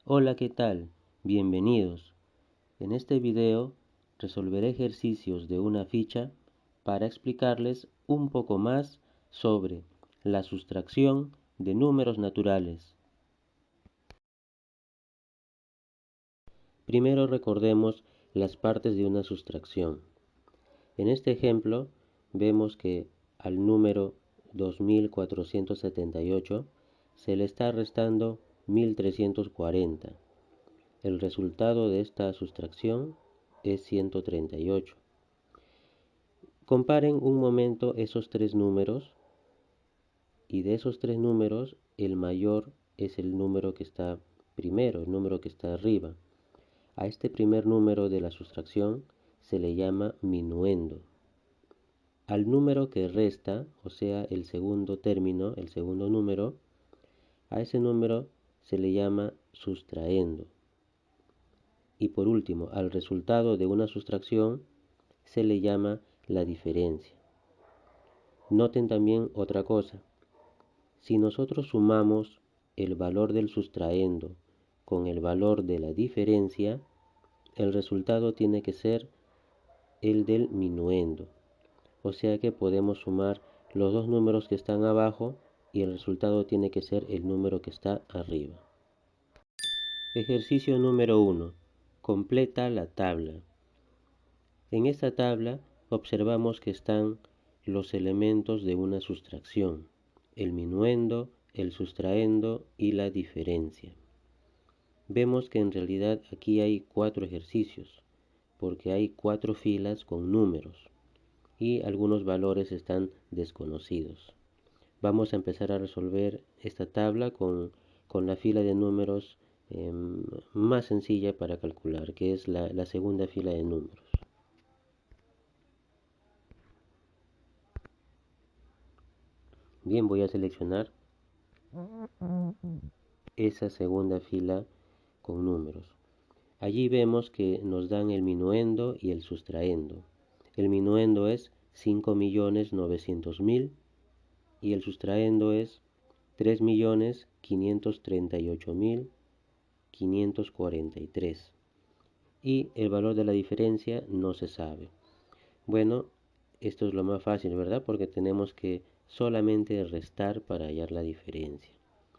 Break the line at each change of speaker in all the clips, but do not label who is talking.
Hola, ¿qué tal? Bienvenidos. En este video resolveré ejercicios de una ficha para explicarles un poco más sobre la sustracción de números naturales. Primero recordemos las partes de una sustracción. En este ejemplo vemos que al número 2478 se le está restando 1340. El resultado de esta sustracción es 138. Comparen un momento esos tres números y de esos tres números el mayor es el número que está primero, el número que está arriba. A este primer número de la sustracción se le llama minuendo. Al número que resta, o sea, el segundo término, el segundo número, a ese número se le llama sustraendo. Y por último, al resultado de una sustracción se le llama la diferencia. Noten también otra cosa. Si nosotros sumamos el valor del sustraendo con el valor de la diferencia, el resultado tiene que ser el del minuendo. O sea que podemos sumar los dos números que están abajo y el resultado tiene que ser el número que está arriba. Ejercicio número 1. Completa la tabla. En esta tabla observamos que están los elementos de una sustracción: el minuendo, el sustraendo y la diferencia. Vemos que en realidad aquí hay 4 ejercicios, porque hay 4 filas con números y algunos valores están desconocidos. Vamos a empezar a resolver esta tabla con la fila de números más sencilla para calcular, que es la segunda fila de números. Bien, voy a seleccionar esa segunda fila con números. Allí vemos que nos dan el minuendo y el sustraendo. El minuendo es 5.900.000 y el sustraendo es 3.538.543. Y el valor de la diferencia no se sabe. Bueno, esto es lo más fácil, ¿verdad? Porque tenemos que solamente restar para hallar la diferencia.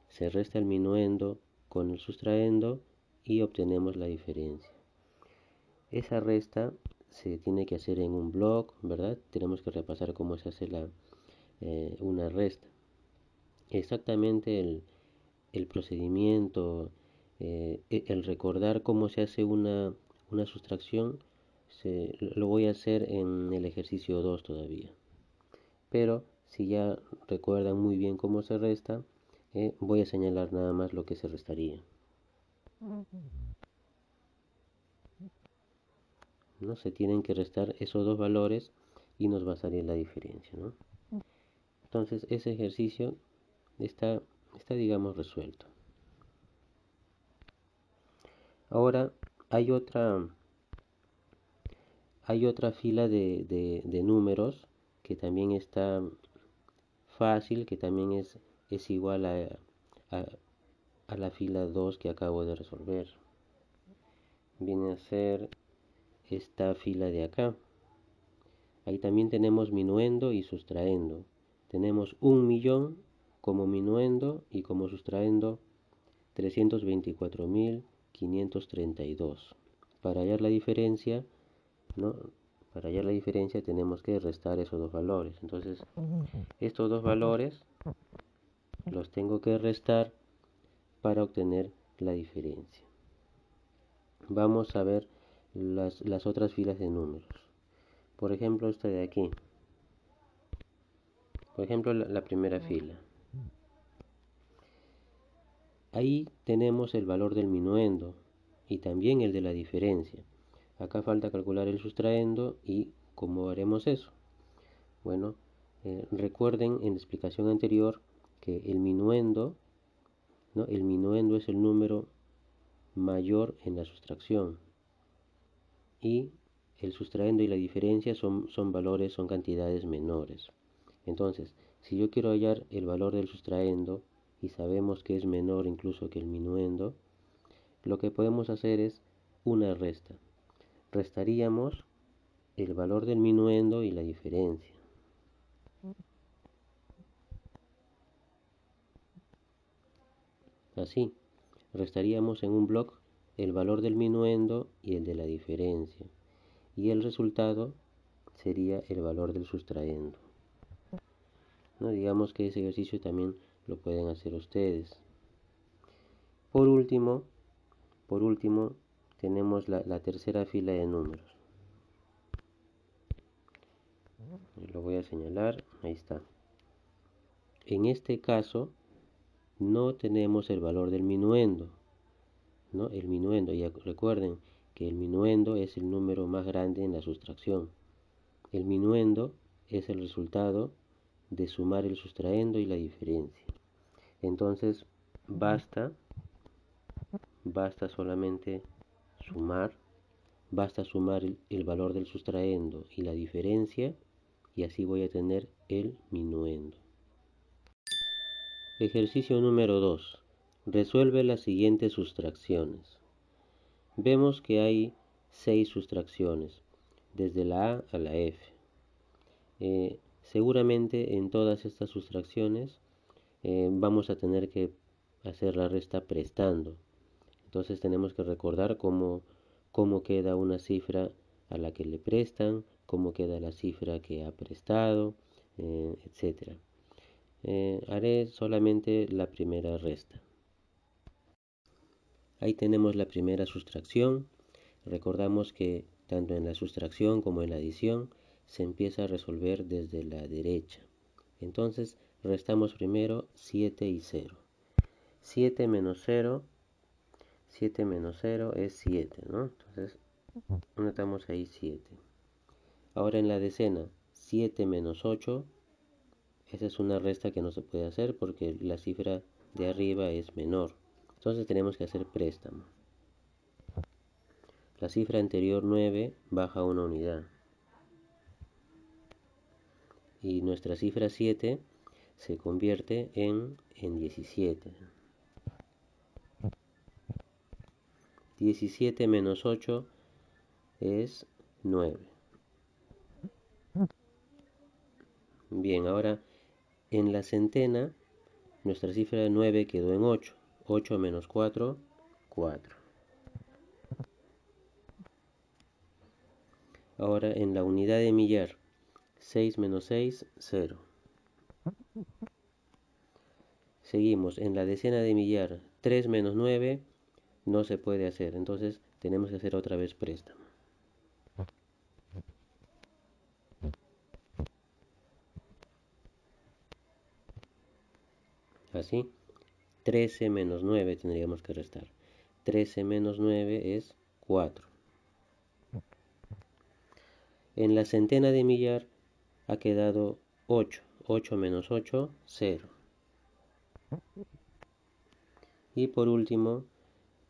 Se resta el minuendo con el sustraendo y obtenemos la diferencia. Esa resta se tiene que hacer en un blog, ¿verdad? Tenemos que repasar cómo se hace una resta. Exactamente el procedimiento, el recordar cómo se hace una sustracción, lo voy a hacer en el ejercicio 2 todavía. Pero si ya recuerdan muy bien cómo se resta, voy a señalar nada más lo que se restaría. ¿No? Se tienen que restar esos dos valores y nos va a salir la diferencia, ¿no? Entonces ese ejercicio está digamos resuelto. Ahora hay otra fila de números que también está fácil, que también es igual a, a la fila 2 que acabo de resolver. Viene a ser esta fila de acá. Ahí también tenemos minuendo y sustraendo. Tenemos 1.000.000 como minuendo y como sustraendo 324.532. Para hallar la diferencia, ¿no? Para hallar la diferencia tenemos que restar esos dos valores. Entonces, estos dos valores los tengo que restar para obtener la diferencia. Vamos a ver las otras filas de números. Por ejemplo, esta de aquí. Por ejemplo, la primera fila. Ahí tenemos el valor del minuendo y también el de la diferencia. Acá falta calcular el sustraendo y cómo haremos eso. Bueno, recuerden en la explicación anterior que el minuendo, ¿no? El minuendo es el número mayor en la sustracción y el sustraendo y la diferencia son valores, son cantidades menores. Entonces, si yo quiero hallar el valor del sustraendo y sabemos que es menor incluso que el minuendo, lo que podemos hacer es una resta. Restaríamos el valor del minuendo y la diferencia. Así, restaríamos en un bloc el valor del minuendo y el de la diferencia. Y el resultado sería el valor del sustraendo. ¿No? Digamos que ese ejercicio también lo pueden hacer ustedes. Por último, tenemos la tercera fila de números. Lo voy a señalar, ahí está. En este caso, no tenemos el valor del minuendo, ¿no? El minuendo, ya recuerden que el minuendo es el número más grande en la sustracción. El minuendo es el resultado de sumar el sustraendo y la diferencia. Entonces, basta solamente sumar, basta sumar el valor del sustraendo y la diferencia, y así voy a tener el minuendo. Ejercicio número 2. Resuelve las siguientes sustracciones. Vemos que hay 6 sustracciones, desde la A a la F. Seguramente en todas estas sustracciones vamos a tener que hacer la resta prestando. Entonces tenemos que recordar cómo queda una cifra a la que le prestan, cómo queda la cifra que ha prestado, etc. Haré solamente la primera resta. Ahí tenemos la primera sustracción. Recordamos que tanto en la sustracción como en la adición se empieza a resolver desde la derecha. Entonces restamos primero 7 y 0. 7 menos 0 es 7, ¿no? Entonces anotamos ahí 7. Ahora en la decena, 7 menos 8, esa es una resta que no se puede hacer porque la cifra de arriba es menor. Entonces tenemos que hacer préstamo. La cifra anterior 9 baja una unidad. Y nuestra cifra 7 se convierte en 17. 17 menos 8 es 9. Bien, ahora en la centena nuestra cifra de 9 quedó en 8. 8 menos 4, 4. Ahora en la unidad de millar, 6 menos 6, 0. Seguimos en la decena de millar, 3 menos 9 no se puede hacer, entonces tenemos que hacer otra vez préstamo. Así, 13 menos 9 tendríamos que restar. 13 menos 9 es 4. En la centena de millar ha quedado 8. 8 menos 8, 0. Y por último,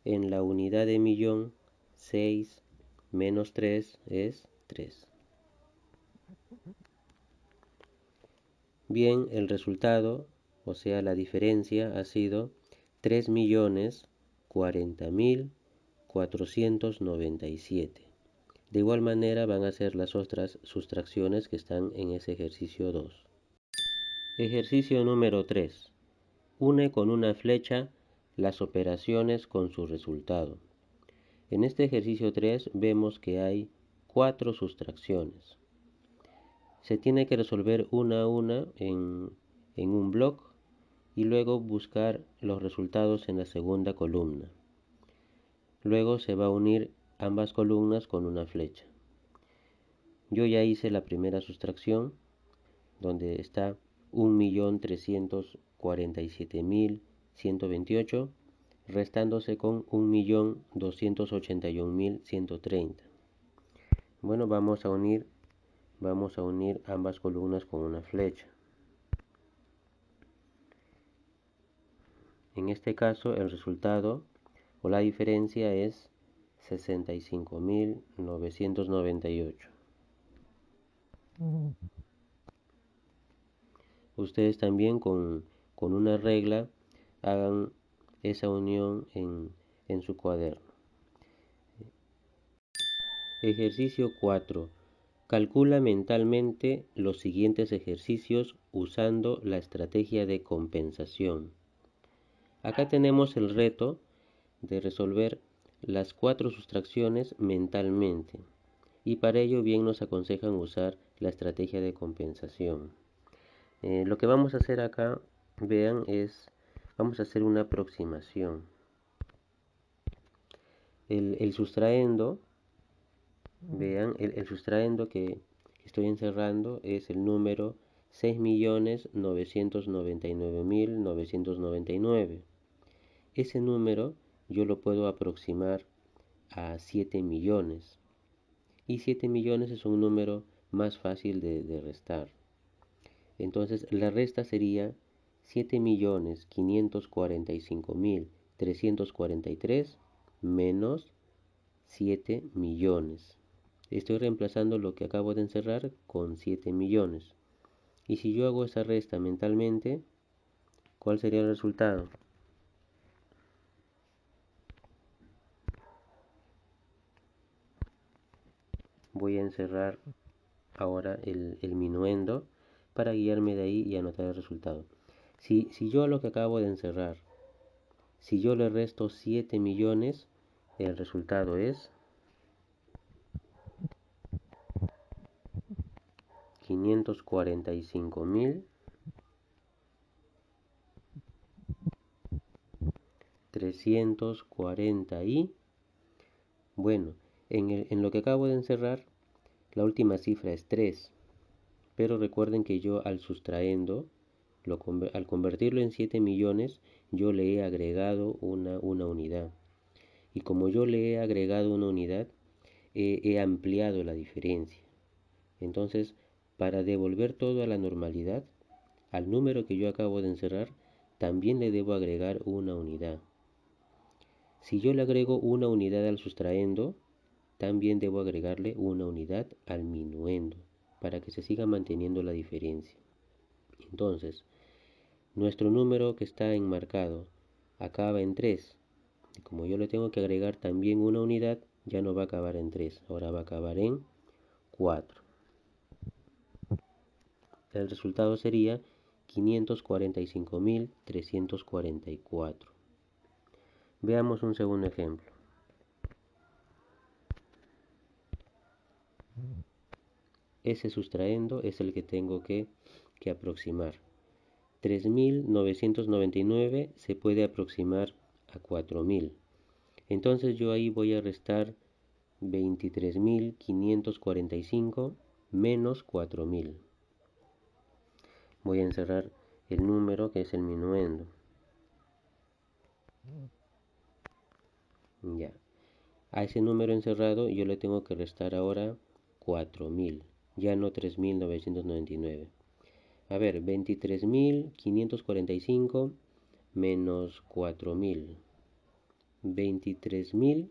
en la unidad de millón, 6 menos 3 es 3. Bien, el resultado, o sea, la diferencia ha sido 3.040.497. De igual manera van a ser las otras sustracciones que están en ese ejercicio 2. Ejercicio número 3. Une con una flecha las operaciones con su resultado. En este ejercicio 3 vemos que hay 4 sustracciones. Se tiene que resolver una a una en un bloc y luego buscar los resultados en la segunda columna. Luego se va a unir ambas columnas con una flecha. Yo ya hice la primera sustracción, donde está 1.347.128, restándose con 1.281.130. Bueno, vamos a unir ambas columnas con una flecha. En este caso, el resultado o la diferencia es 65.998. Ustedes también con una regla hagan esa unión en en su cuaderno. Ejercicio 4. Calcula mentalmente los siguientes ejercicios usando la estrategia de compensación. Acá tenemos el reto de resolver las 4 sustracciones mentalmente, y para ello bien nos aconsejan usar la estrategia de compensación. Lo que vamos a hacer acá, vean, vamos a hacer una aproximación. El sustraendo, vean, el sustraendo que estoy encerrando es el número 6.999.999. Ese número yo lo puedo aproximar a 7 millones. Y 7 millones es un número más fácil de restar. Entonces la resta sería 7.545.343 menos 7 millones. Estoy reemplazando lo que acabo de encerrar con 7 millones. Y si yo hago esa resta mentalmente, ¿cuál sería el resultado? Voy a encerrar ahora el minuendo para guiarme de ahí y anotar el resultado. Si yo a lo que acabo de encerrar, si yo le resto 7 millones, el resultado es 545.340 y, bueno, en lo que acabo de encerrar, la última cifra es 3, pero recuerden que yo al sustraendo, al convertirlo en 7 millones, yo le he agregado una unidad. Y como yo le he agregado una unidad, he ampliado la diferencia. Entonces, para devolver todo a la normalidad, al número que yo acabo de encerrar, también le debo agregar una unidad. Si yo le agrego una unidad al sustraendo, también debo agregarle una unidad al minuendo, para que se siga manteniendo la diferencia. Entonces, nuestro número que está enmarcado acaba en 3. Y como yo le tengo que agregar también una unidad, ya no va a acabar en 3, ahora va a acabar en 4. El resultado sería 545.344. Veamos un segundo ejemplo. Ese sustraendo es el que tengo que aproximar. 3.999 se puede aproximar a 4.000. Entonces yo ahí voy a restar 23.545 menos 4.000. Voy a encerrar el número que es el minuendo. Ya. A ese número encerrado yo le tengo que restar ahora 4.000, ya no 3.999. A ver, 23.545 menos 4.000. 23.000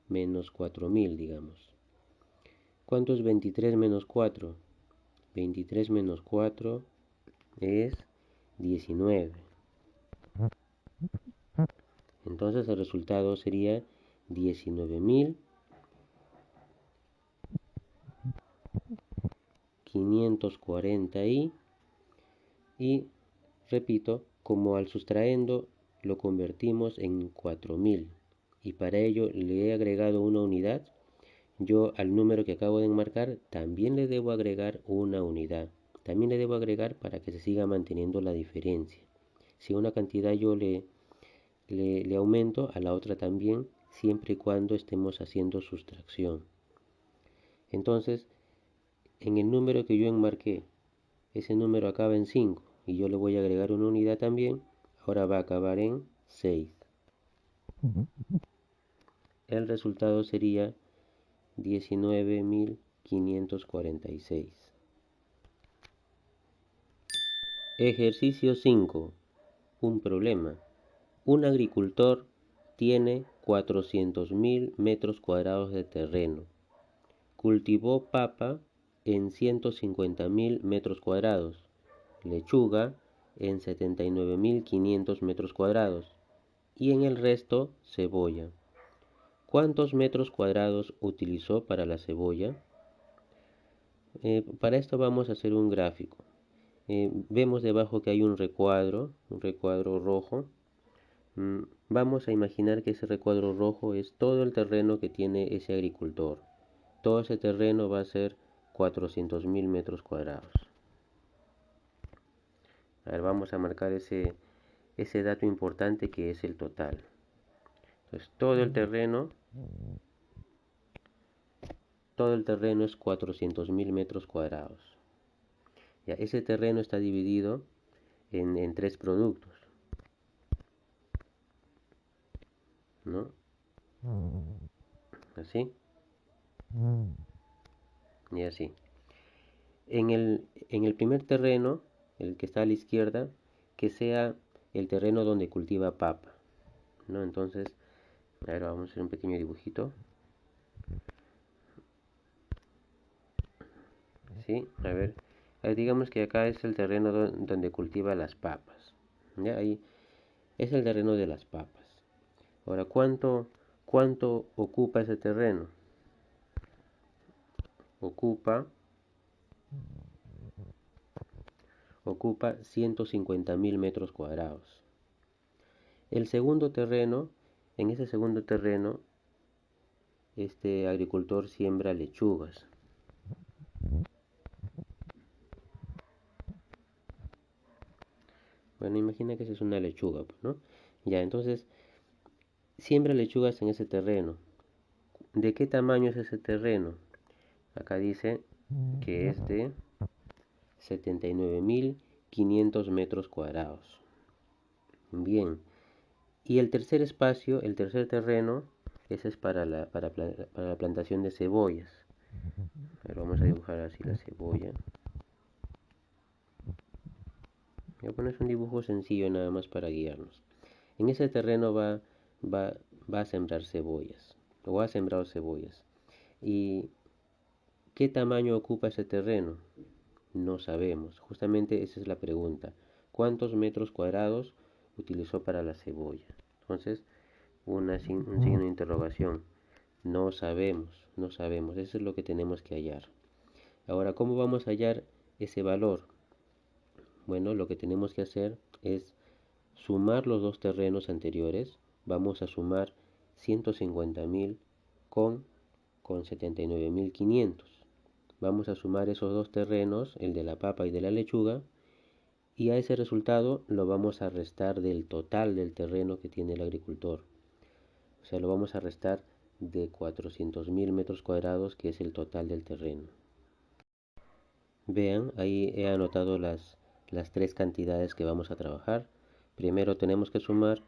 menos 4.000, digamos. ¿Cuánto es 23 menos 4? 23 menos 4 es 19. Entonces el resultado sería 19.540 y repito, como al sustraendo lo convertimos en 4.000 y para ello le he agregado una unidad, yo al número que acabo de enmarcar también le debo agregar una unidad. También le debo agregar para que se siga manteniendo la diferencia. Si una cantidad yo le aumento, a la otra también, siempre y cuando estemos haciendo sustracción. Entonces, en el número que yo enmarqué, ese número acaba en 5 y yo le voy a agregar una unidad también, ahora va a acabar en 6. El resultado sería 19.546. Ejercicio 5. Un problema. Un agricultor tiene 400.000 metros cuadrados de terreno. Cultivó papa en 150.000 metros cuadrados, lechuga en 79.500 metros cuadrados y en el resto cebolla. ¿Cuántos metros cuadrados utilizó para la cebolla? Para esto vamos a hacer un gráfico. Vemos debajo que hay un recuadro rojo. Vamos a imaginar que ese recuadro rojo es todo el terreno que tiene ese agricultor. Todo ese terreno va a ser 400.000 metros cuadrados. A ver, vamos a marcar ese dato importante que es el total. Entonces, todo el terreno es 400.000 metros cuadrados. Ya, ese terreno está dividido en tres productos, ¿no? Así y así. En el primer terreno, el que está a la izquierda, que sea el terreno donde cultiva papa, ¿no? Entonces, ahora vamos a hacer un pequeño dibujito. ¿Sí? A ver, digamos que acá es el terreno donde cultiva las papas. ¿Ya? Ahí es el terreno de las papas. Ahora, ¿cuánto ocupa ese terreno? Ocupa 150.000 metros cuadrados. El segundo terreno, en ese segundo terreno, este agricultor siembra lechugas. Bueno, imagina que esa es una lechuga, pues, ¿no? Ya, entonces, siembra lechugas en ese terreno. ¿De qué tamaño es ese terreno? Acá dice que es de 79.500 metros cuadrados. Bien. Y el tercer espacio, el tercer terreno, ese es para la plantación de cebollas. Pero vamos a dibujar así la cebolla. Voy a poner un dibujo sencillo nada más para guiarnos. En ese terreno va a sembrar cebollas, o ha sembrado cebollas. ¿Y qué tamaño ocupa ese terreno? No sabemos. Justamente esa es la pregunta. ¿Cuántos metros cuadrados utilizó para la cebolla? Entonces, un signo de interrogación. No sabemos, no sabemos. Eso es lo que tenemos que hallar. Ahora, ¿cómo vamos a hallar ese valor? Bueno, lo que tenemos que hacer es sumar los dos terrenos anteriores. Vamos a sumar 150.000 con 79.500. Vamos a sumar esos dos terrenos, el de la papa y de la lechuga, y a ese resultado lo vamos a restar del total del terreno que tiene el agricultor. O sea, lo vamos a restar de 400.000 metros cuadrados, que es el total del terreno. Vean, ahí he anotado las tres cantidades que vamos a trabajar. Primero tenemos que sumar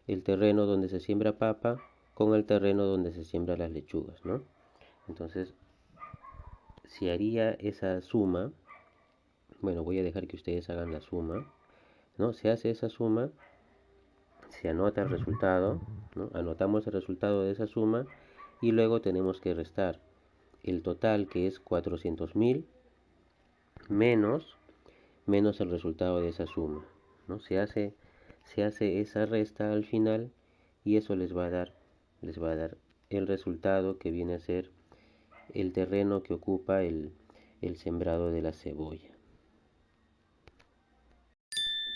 el terreno donde se siembra papa con el terreno donde se siembra las lechugas, ¿no? Entonces, si haría esa suma, bueno, voy a dejar que ustedes hagan la suma, ¿no? Se hace esa suma, se anota el resultado, ¿no? Anotamos el resultado de esa suma y luego tenemos que restar el total, que es 400.000, menos el resultado de esa suma, ¿no? Se hace esa resta al final y eso les va a dar el resultado, que viene a ser el terreno que ocupa el sembrado de la cebolla.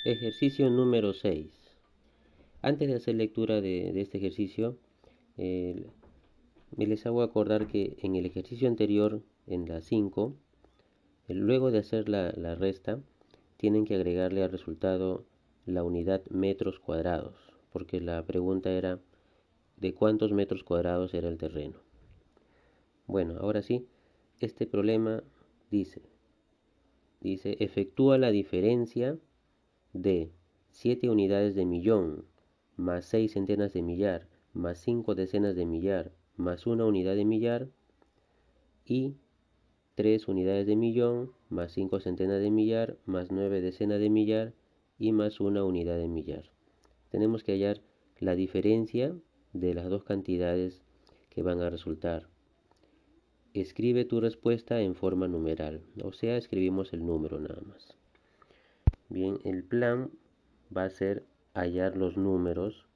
Ejercicio número 6. Antes de hacer lectura de este ejercicio, me les hago acordar que en el ejercicio anterior, en la 5, luego de hacer la resta, tienen que agregarle al resultado la unidad metros cuadrados, porque la pregunta era de cuántos metros cuadrados era el terreno. Bueno, ahora sí, este problema dice, efectúa la diferencia de 7 unidades de millón, más 6 centenas de millar, más 5 decenas de millar, más 1 unidad de millar, y 3 unidades de millón, más 5 centenas de millar, más 9 decenas de millar, y más 1 unidad de millar. Tenemos que hallar la diferencia de las dos cantidades que van a resultar. Escribe tu respuesta en forma numeral, o sea, escribimos el número nada más. Bien, el plan va a ser hallar los números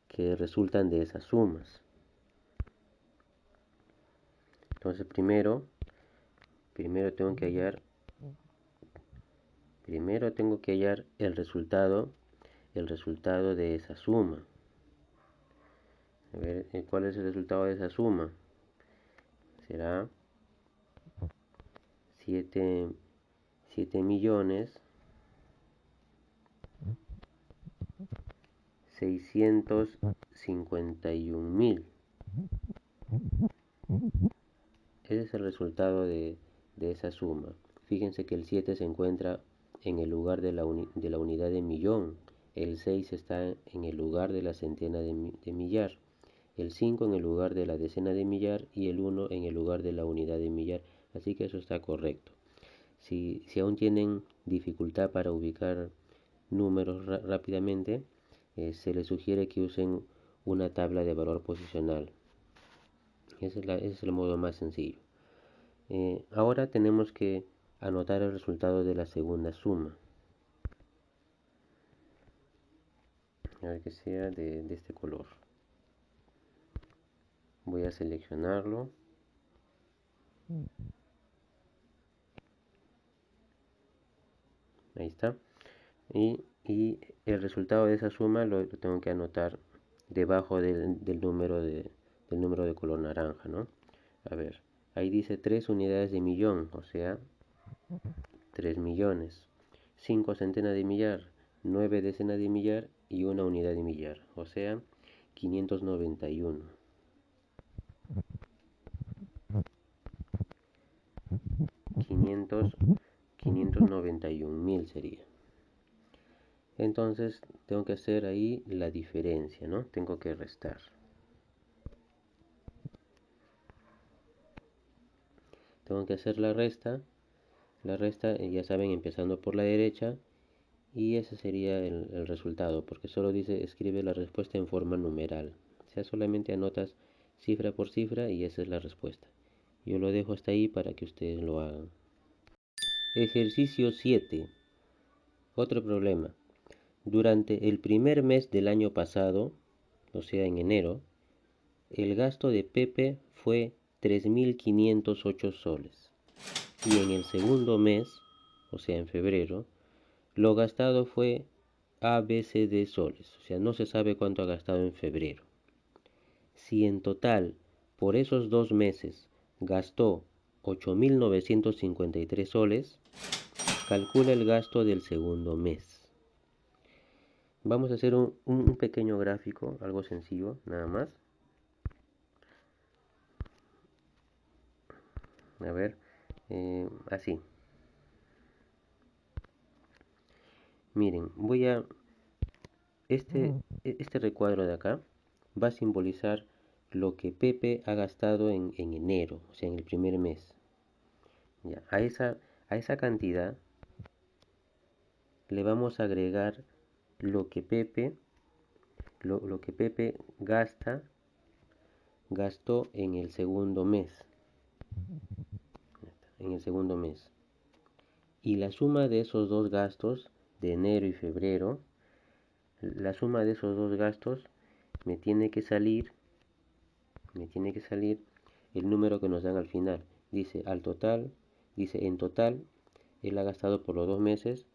que resultan de esas sumas. Entonces primero tengo que hallar el resultado de esa suma. A ver, ¿cuál es el resultado de esa suma? Será 7.651.000. Ese es el resultado de esa suma. Fíjense que el 7 se encuentra en el lugar de la unidad de millón. El 6 está en el lugar de la centena de millar. El 5 en el lugar de la decena de millar y el 1 en el lugar de la unidad de millar. Así que eso está correcto. Si aún tienen dificultad para ubicar números rápidamente, se les sugiere que usen una tabla de valor posicional. Ese es el modo más sencillo. Ahora tenemos que anotar el resultado de la segunda suma. A ver que sea de este color. Voy a seleccionarlo. Ahí está. Y el resultado de esa suma lo tengo que anotar debajo del número de color naranja, ¿no? A ver, ahí dice 3 unidades de millón, o sea, 3 millones. 5 centenas de millar, 9 decenas de millar y una unidad de millar, o sea, 591. 591.000 sería. Entonces tengo que hacer ahí la diferencia, ¿no? Tengo que restar. Tengo que hacer la resta, ya saben, empezando por la derecha, y ese sería el resultado, porque solo dice escribe la respuesta en forma numeral. O sea, solamente anotas cifra por cifra y esa es la respuesta. Yo lo dejo hasta ahí para que ustedes lo hagan. Ejercicio 7. Otro problema. Durante el primer mes del año pasado, o sea, en enero, el gasto de Pepe fue 3.508 soles. Y en el segundo mes, o sea, en febrero, lo gastado fue ABCD soles. O sea, no se sabe cuánto ha gastado en febrero. Si en total, por esos 2 meses, gastó 8.953 soles, calcula el gasto del segundo mes. Vamos a hacer un pequeño gráfico, algo sencillo, nada más. A ver, así. Miren, este recuadro de acá va a simbolizar lo que Pepe ha gastado en enero, o sea, en el primer mes. Ya, a esa cantidad le vamos a agregar lo que Pepe gastó en el segundo mes. Y la suma de esos dos gastos, de enero y febrero, la suma de esos dos gastos me tiene que salir el número que nos dan al final. Dice en total, él ha gastado por los 2 meses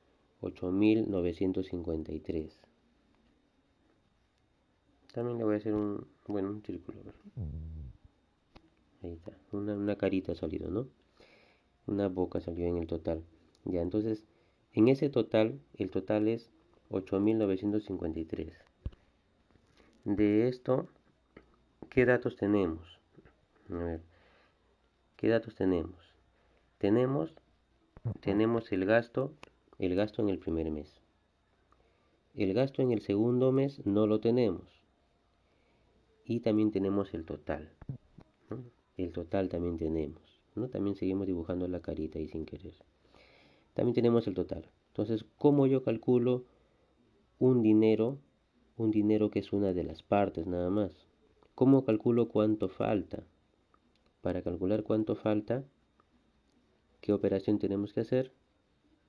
8.953. También le voy a hacer un círculo. Ahí está, una carita ha salido, ¿no? Una boca salió en el total. Ya, entonces, en ese total, el total es 8.953. De esto, ¿qué datos tenemos? A ver, ¿qué datos tenemos? Tenemos el gasto en el primer mes. El gasto en el segundo mes no lo tenemos. Y también tenemos el total, ¿no? El total también tenemos, ¿no? También seguimos dibujando la carita ahí sin querer. También tenemos el total. Entonces, ¿cómo yo calculo un dinero que es una de las partes nada más? ¿Cómo calculo cuánto falta? Para calcular cuánto falta, ¿qué operación tenemos que hacer?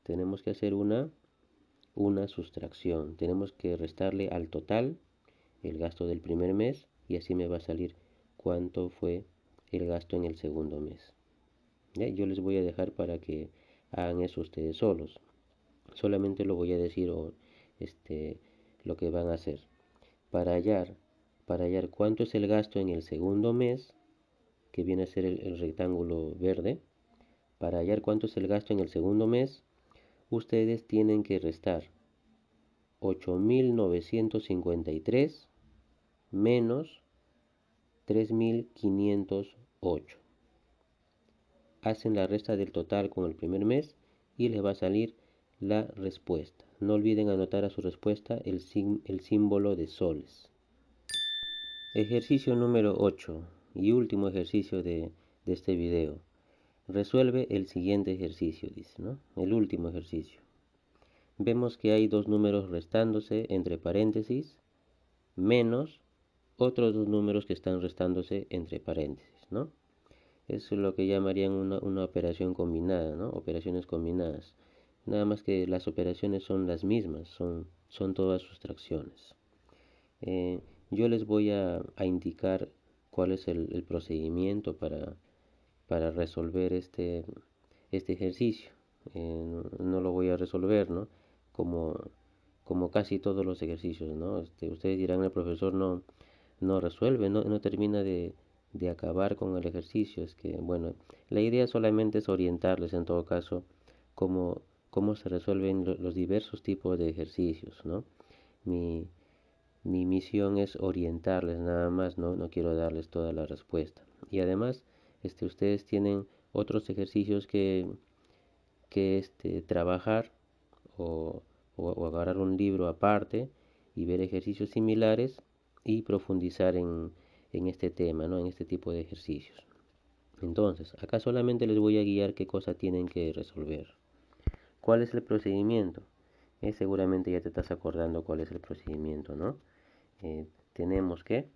Tenemos que hacer una sustracción. Tenemos que restarle al total el gasto del primer mes y así me va a salir cuánto fue el gasto en el segundo mes. ¿Ya? Yo les voy a dejar para que hagan eso ustedes solos. Solamente lo voy a decir lo que van a hacer. Para hallar, para hallar cuánto es el gasto en el segundo mes, que viene a ser el rectángulo verde, para hallar cuánto es el gasto en el segundo mes, ustedes tienen que restar 8.953 menos 3.508. Hacen la resta del total con el primer mes y les va a salir la respuesta. No olviden anotar a su respuesta el símbolo de soles. Ejercicio número 8 y último ejercicio de este video. Resuelve el siguiente ejercicio, dice, ¿no? El último ejercicio. Vemos que hay dos números restándose entre paréntesis menos otros dos números que están restándose entre paréntesis, ¿no? Eso es lo que llamarían una operación combinada, ¿no? Operaciones combinadas. Nada más que las operaciones son las mismas, son todas sustracciones. Yo les voy a indicar cuál es el procedimiento para resolver este ejercicio. No lo voy a resolver, ¿no? Como casi todos los ejercicios, ¿no? Ustedes dirán, el profesor no resuelve, no termina de acabar con el ejercicio. Es que, bueno, la idea solamente es orientarles en todo caso cómo se resuelven los diversos tipos de ejercicios, ¿no? Mi, mi misión es orientarles nada más, no quiero darles toda la respuesta. Y además, ustedes tienen otros ejercicios que trabajar o, o agarrar un libro aparte y ver ejercicios similares y profundizar en este tema, ¿no? En este tipo de ejercicios. Entonces, acá solamente les voy a guiar qué cosa tienen que resolver. ¿Cuál es el procedimiento? Seguramente ya te estás acordando cuál es el procedimiento, ¿no? Eh, tenemos que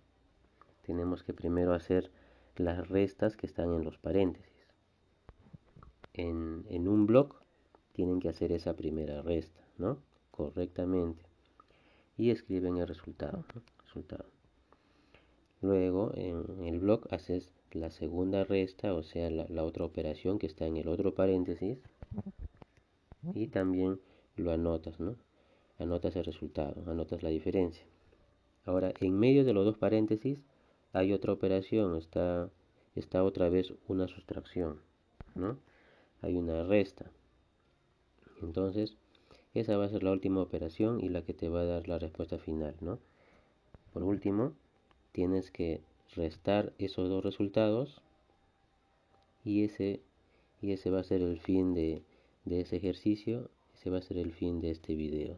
primero hacer las restas que están en los paréntesis. En un bloc tienen que hacer esa primera resta, ¿no? Correctamente. Y escriben el resultado, ¿no? Luego en el bloc haces la segunda resta, o sea, la otra operación que está en el otro paréntesis, y también lo anotas, ¿no? Anotas el resultado, anotas la diferencia. Ahora, en medio de los dos paréntesis hay otra operación, está otra vez una sustracción, ¿no? Hay una resta. Entonces, esa va a ser la última operación y la que te va a dar la respuesta final, ¿no? Por último, tienes que restar esos dos resultados y ese va a ser el fin de ese ejercicio, ese va a ser el fin de este video.